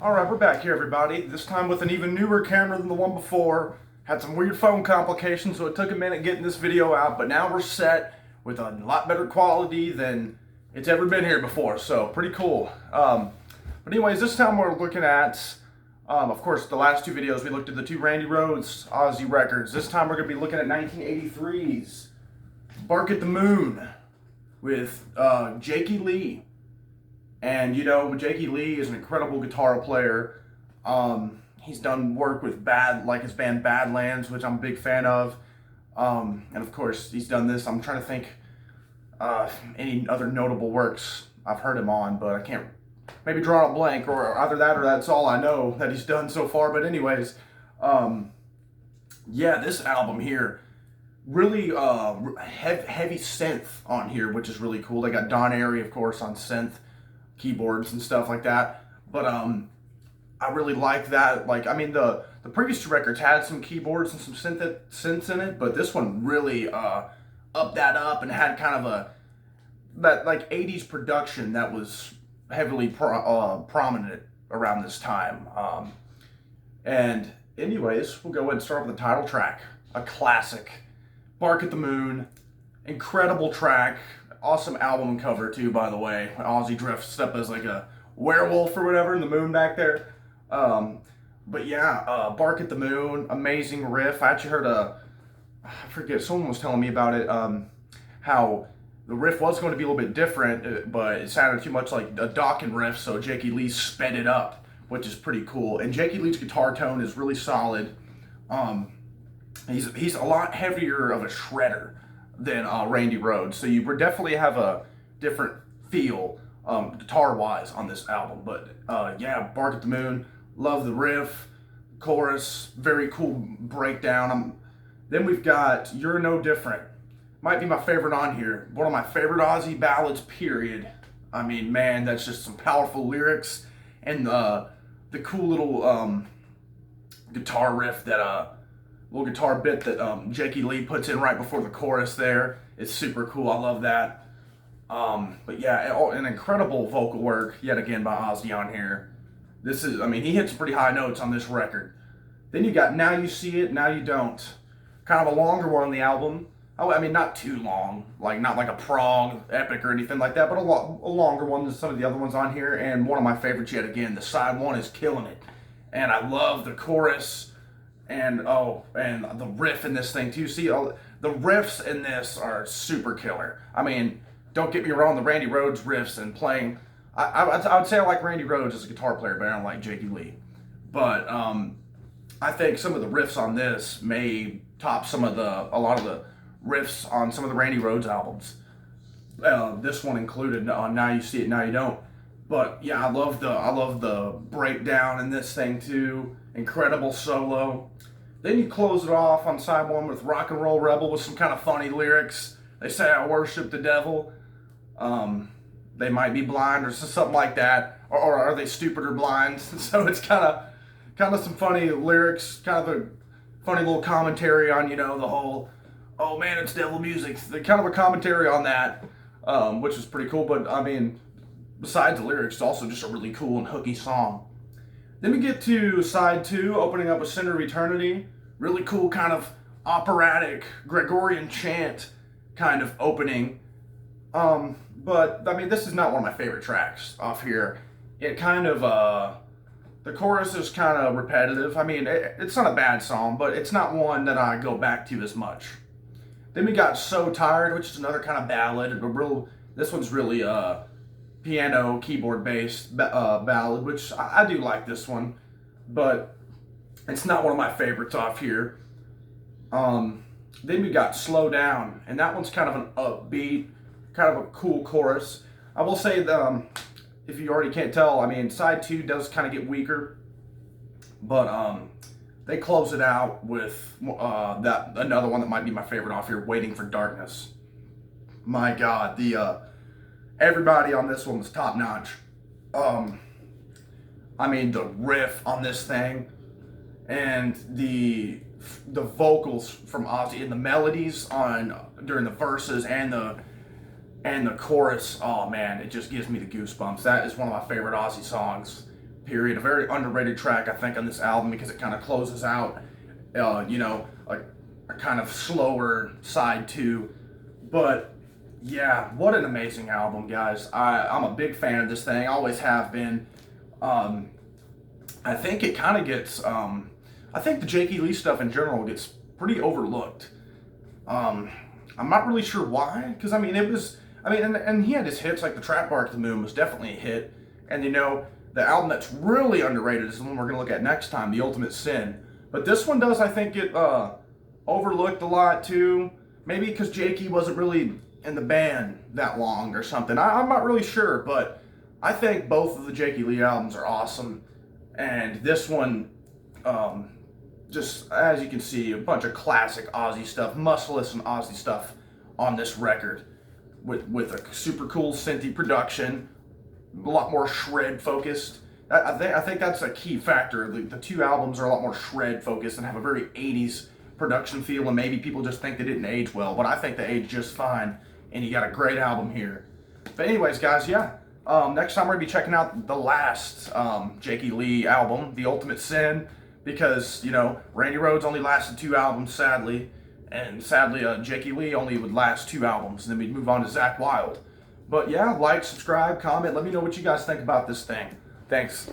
Alright, we're back here, everybody. This time with an even newer camera than the one before. Had some weird phone complications, so it took a minute getting this video out, but now we're set with a lot better quality than it's ever been here before, so pretty cool. But anyways, this time we're looking at, of course, the last two videos we looked at the two Randy Rhoads Ozzy records. This time we're going to be looking at 1983's Bark at the Moon with Jakey Lee. And you know, Jakey Lee is an incredible guitar player. He's done work with his band Badlands, which I'm a big fan of. And of course, he's done this. I'm trying to think any other notable works I've heard him on, but I can't maybe draw a blank, or either that or that's all I know that he's done so far. But anyways, yeah, this album here, really heavy synth on here, which is really cool. They got Don Airey, of course, on synth, keyboards and stuff like that, but I really like that. Like, I mean, the previous two records had some keyboards and some synths in it, but this one really upped that up and had kind of that like 80s production that was heavily prominent around this time. And anyways, we'll go ahead and start with the title track, a classic, Bark at the Moon. Incredible track. Awesome album cover too, by the way. Ozzy dressed up as like a werewolf or whatever in the moon back there. But yeah, Bark at the Moon, amazing riff. I actually heard I forget, someone was telling me about it, how the riff was going to be a little bit different, but it sounded too much like a Dokken riff, so Jakey Lee sped it up, which is pretty cool. And Jakey Lee's guitar tone is really solid. He's a lot heavier of a shredder than Randy Rhoads, so you definitely have a different feel guitar-wise on this album. But yeah, Bark at the Moon, love the riff, chorus, very cool breakdown. Then we've got You're No Different, might be my favorite on here, one of my favorite Ozzy ballads, period. I mean, man, that's just some powerful lyrics, and the cool little guitar riff that little guitar bit that Jakey Lee puts in right before the chorus there. It's super cool. I love that. But yeah, an incredible vocal work yet again by Ozzy on here. This is, I mean, he hits pretty high notes on this record. Then you got Now You See It, Now You Don't. Kind of a longer one on the album. I mean, not too long, like not like a prog epic or anything like that, but a longer one than some of the other ones on here. And one of my favorites yet again. The side one is killing it, and I love the chorus. And the riff in this thing too. See, the riffs in this are super killer. I mean, don't get me wrong, the Randy Rhoads riffs and playing, I would say I like Randy Rhoads as a guitar player, but I don't like Jakey Lee. But I think some of the riffs on this may top a lot of the riffs on some of the Randy Rhoads albums. This one included on Now You See It, Now You Don't. But yeah, I love the breakdown in this thing too. Incredible solo. Then you close it off on side one with Rock and Roll Rebel with some kind of funny lyrics. They say I worship the devil. They might be blind or something like that. Or are they stupid or blind? So it's kind of some funny lyrics, kind of a funny little commentary on, you know, the whole, oh man, it's devil music. Kind of a commentary on that, which is pretty cool. But I mean, besides the lyrics, it's also just a really cool and hooky song. Then we get to side two, opening up with Center of Eternity. Really cool kind of operatic Gregorian chant kind of opening. But I mean, this is not one of my favorite tracks off here. It kind of, the chorus is kind of repetitive. I mean, it's not a bad song, but it's not one that I go back to as much. Then we got So Tired, which is another kind of ballad. This one's really, piano, keyboard based ballad, which I do like this one, but it's not one of my favorites off here. Then we got Slow Down, and that one's kind of an upbeat, kind of a cool chorus. I will say that, if you already can't tell, I mean, side two does kind of get weaker, but they close it out with another one that might be my favorite off here, Waiting for Darkness. My God, everybody on this one was top notch. I mean, the riff on this thing and the vocals from Ozzy and the melodies during the verses and the chorus. Oh man, it just gives me the goosebumps. That is one of my favorite Ozzy songs. period. A very underrated track, I think, on this album because it kind of closes out, you know, a kind of slower side too. But yeah, what an amazing album, guys. I'm a big fan of this thing. I always have been. I think it kind of gets, I think the Jake E. Lee stuff in general gets pretty overlooked. I'm not really sure why, because I mean, and he had his hits, like the Trap Bark at the Moon was definitely a hit. And you know, the album that's really underrated is the one we're going to look at next time, The Ultimate Sin. But this one does, I think, get overlooked a lot too. Maybe because Jake E. wasn't really in the band that long or something. I'm not really sure, but I think both of the Jake E. Lee albums are awesome. And this one, just as you can see, a bunch of classic Ozzy stuff, must-listen Ozzy stuff on this record, with a super cool synthy production, a lot more shred focused. I think that's a key factor. The two albums are a lot more shred focused and have a very 80s production feel, and maybe people just think they didn't age well, but I think they aged just fine, and you got a great album here. But anyways, guys, yeah. Next time we're going to be checking out the last Jake E. Lee album, The Ultimate Sin, because, you know, Randy Rhoads only lasted 2 albums, sadly, and sadly Jake E. Lee only would last 2 albums, and then we'd move on to Zakk Wylde. But yeah, like, subscribe, comment, let me know what you guys think about this thing. Thanks.